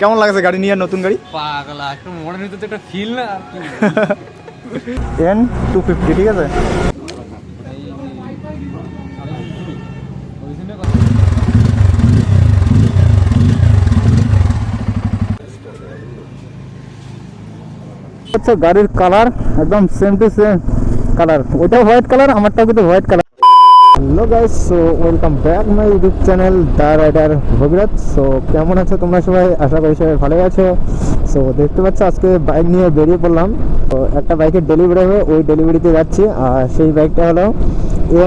কেমন লাগছে গাড়ি নিয়ে নতুন গাড়ি? পাগলা একটা মনের ভিতরে তো একটা ফিল না আর কি। N250 ঠিক আছে। আচ্ছা গাড়ির কালার একদম সেম টু সেম কালার, ওইটাও হোয়াইট কালার, আমারটাও কিন্তু white colour. Hello guys, so welcome back my YouTube channel the rider Bhagirath. So কেমন আছো তোমরা সবাই? আশা করি সবাই ভালোই আছো। সো দেখতে পাচ্ছ আজকে বাইক নিয়ে বেরিয়ে পড়লাম। তো একটা বাইকের ডেলিভারি হবে, ওই ডেলিভারিতে যাচ্ছি। আর সেই বাইকটা হলো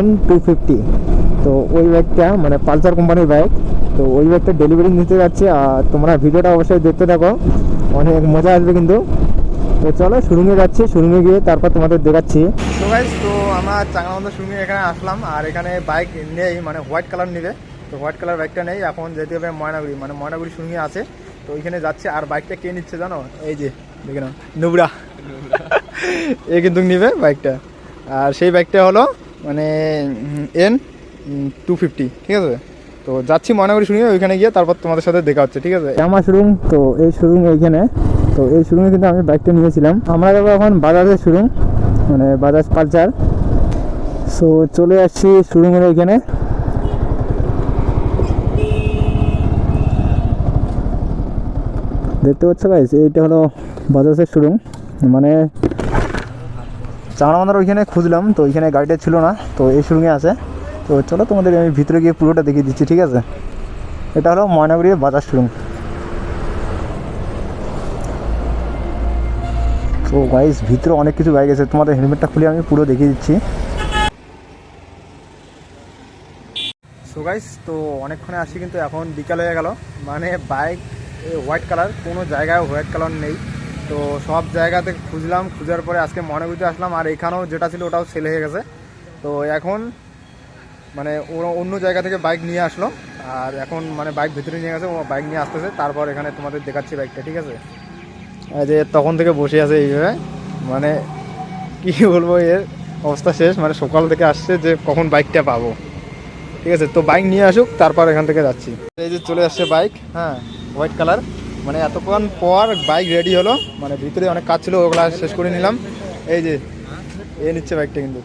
N250। তো ওই বাইকটা মানে পালসার কোম্পানির বাইক। তো ওই বাইকটা ডেলিভারি নিতে যাচ্ছি। আর তোমরা ভিডিওটা অবশ্যই দেখতে থাকো, অনেক মজা আসবে কিন্তু। তো চলো শোরুমে যাচ্ছি, শোরুমে গিয়ে তারপর তোমাদের দেখাচ্ছি। তো গাইস, তো আমরা চাঙ্গামান্দা শোরুমে এখানে আসলাম। আর এখানে বাইক নেই, মানে হোয়াইট কালার নেবে। তো হোয়াইট কালার বাইকটা নেই, এখন যেতে হবে ময়নাগুড়ি, মানে ময়নাগুড়ি শোরুমে আছে। তো ওইখানে যাচ্ছে। আর বাইকটা কে নিচ্ছে জানো? এই যে দেখে নাও, নুবরা এ কিন্তু নিবে বাইকটা। আর সেই বাইকটা হলো মানে N250 ঠিক আছে। তো যাচ্ছি ময়নাগুড়ি শোরুমে, ওইখানে গিয়ে তারপর তোমাদের সাথে দেখা হচ্ছে, ঠিক আছে। আমার শোরুম, তো এই শোরুম এইখানে। তো এই শোরুমে কিন্তু আমি বাইকটা নিয়েছিলাম। আমরা যাবো এখন বাজাজের শোরুম, মানে বাজাজ পালসার। সো চলে আসছি শোরুমের এইখানে। দেখতে পাচ্ছ গাইস, এইটা হলো বাজাজের শোরুম। মানে চাঁড়ামান্দার ওইখানে খুঁজলাম, তো ওইখানে গাড়িটা ছিল না, তো এই শোরুমে আছে। তো চলো তোমাদের আমি ভিতরে গিয়ে পুরোটা দেখিয়ে দিচ্ছি, ঠিক আছে। এটা হলো ময়নাগুড়ির বাজাজ শোরুম। তো গাইস ভিতরে অনেক কিছু বাইক আছে, তোমাদের হেলমেটটা খুলে আমি পুরো দেখিয়ে দিচ্ছি। সো গাইস, তো অনেকক্ষণে আসি কিন্তু এখন বিকাল হয়ে গেল। মানে বাইক হোয়াইট কালার, কোনো জায়গায় হোয়াইট কালার নেই। তো সব জায়গাতে খুঁজলাম, খুঁজার পরে আজকে ময়নাগুড়িতে আসলাম। আর এখানেও যেটা ছিল ওটাও সেল হয়ে গেছে। তো এখন মানে ওরা অন্য জায়গা থেকে বাইক নিয়ে আসলো। আর এখন মানে বাইক ভিতরে নিয়ে গেছে, ও বাইক নিয়ে আসতেছে। তারপর এখানে তোমাদের দেখাচ্ছি বাইকটা, ঠিক আছে। যে তখন থেকে বসে আছে এইভাবে, মানে কি বলবো, এর অবস্থা শেষ। মানে সকাল থেকে আসছে যে কখন বাইকটা পাবো, ঠিক আছে। তো বাইক নিয়ে আসুক, তারপর এখান থেকে যাচ্ছি। এই যে চলে আসছে বাইক, হ্যাঁ হোয়াইট কালার। মানে এতক্ষণ পর বাইক রেডি হলো, মানে ভিতরে অনেক কাজ ছিল, ওগুলো শেষ করে নিলাম। এই যে এ নিচ্ছে বাইকটা কিন্তু।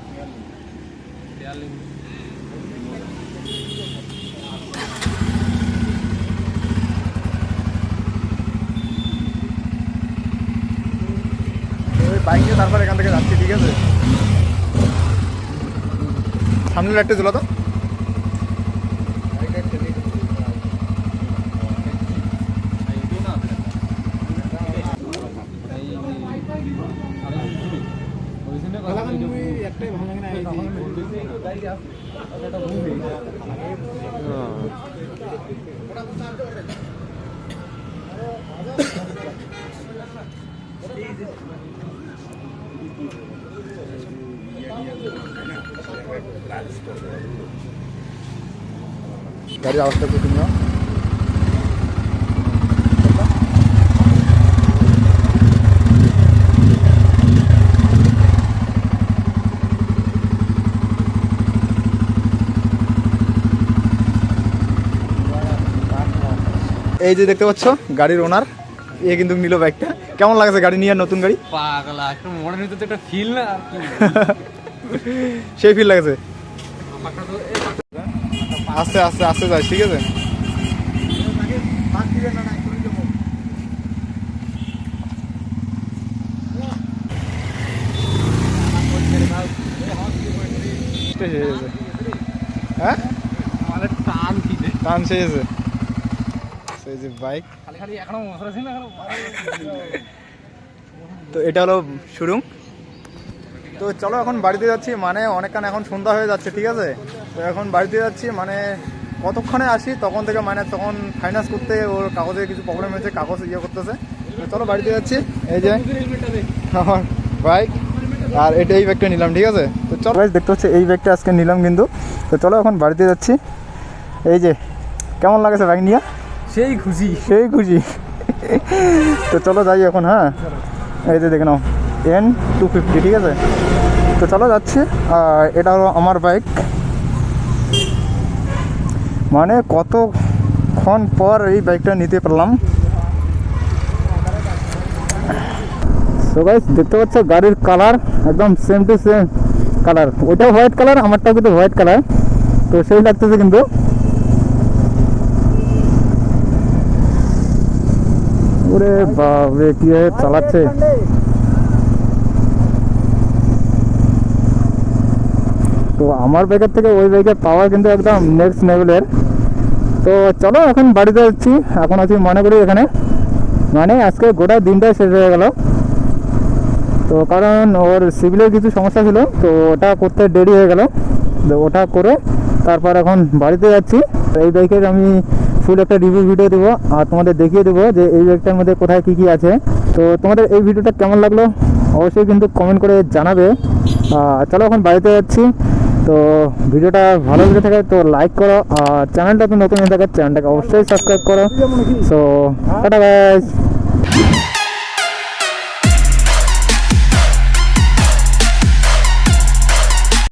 বাইক নিয়ে তারপর এখান থেকে যাচ্ছি, ঠিক আছে। সামনে লাইটটা জ্বলো তো। গাড়ির অবস্থা একটু শুনিও। এই যে দেখতে পাচ্ছ গাড়ির ওনার, এ কিন্তু নিল বাইকটা। কেমন লাগছে গাড়ি নিয়ে নতুন গাড়ি? পাগলা একটা মনের ভিতরে তো একটা ফিল না আর কি। সেই ফিল লাগছে। আস্তে আস্তে আস্তে যাই, ঠিক আছে। হ্যাঁ টান শেষে সেই যে বাইক। তো এটা হলো শোরুম। তো চলো এখন বাড়িতে যাচ্ছি, মানে অনেকক্ষণ এখন সন্ধ্যা হয়ে যাচ্ছে, ঠিক আছে। তো এখন বাড়িতে যাচ্ছি, মানে কতক্ষণে আসি তখন থেকে, মানে তখন ফাইন্যান্স করতে ওর কাগজে কিছু প্রবলেম হয়েছে, কাগজ ইয়ে করতেছে। তো চলো বাড়িতে যাচ্ছি। এই যে আমার বাইক, আর এটা এই ব্যাগটা নিলাম, ঠিক আছে। তো চলো দেখতে হচ্ছে এই ব্যাগটা আজকে নিলাম কিন্তু। তো চলো এখন বাড়িতে যাচ্ছি। এই যে কেমন লাগছে বাইক নিয়ে? সেই খুশি, সেই খুশি। তো চলো যাই এখন, হ্যাঁ। এই যে দেখে নাও N250, ঠিক আছে। তো চলো যাচ্ছি। আর এটা হলো আমার বাইক। মানে কতক্ষণ পর এই বাইকটা নিতে পারলাম, তো গাইস দেখতে পাচ্ছ গাড়ির কালার একদম সেম টু সেম কালার, ওইটাও হোয়াইট কালার, আমারটাও কিন্তু হোয়াইট কালার। তো সেই লাগতেছে কিন্তু। ওরে বাপরে কি চালাচ্ছে। তো আমার বাইকের থেকে ওই বাইকের পাওয়ার কিন্তু একদম নেক্সট লেভেলের। তো চলো এখন বাড়িতে যাচ্ছি, এখন আছি মনে করি এখানে, মানে আজকে গোটা দিনটাই শেষ হয়ে গেল। তো কারণ ওর সিভিলের কিছু সমস্যা ছিল, তো ওটা করতে দেরি হয়ে গেল। তো ওটা করে তারপর এখন বাড়িতে যাচ্ছি। এই বাইকের আমি ফুল একটা রিভিউ ভিডিও দেবো আর তোমাদের দেখিয়ে দেবো যে এই বাইকটার মধ্যে কোথায় কী কী আছে। তো তোমাদের এই ভিডিওটা কেমন লাগলো অবশ্যই কিন্তু কমেন্ট করে জানাবে। চলো এখন বাড়িতে যাচ্ছি। তো ভিডিওটা ভালো লেগে থাকে তো লাইক করো, আর চ্যানেলটা তো নতুন হয়ে থাকে চ্যানেলটাকে অবশ্যই সাবস্ক্রাইব করো। So tata guys.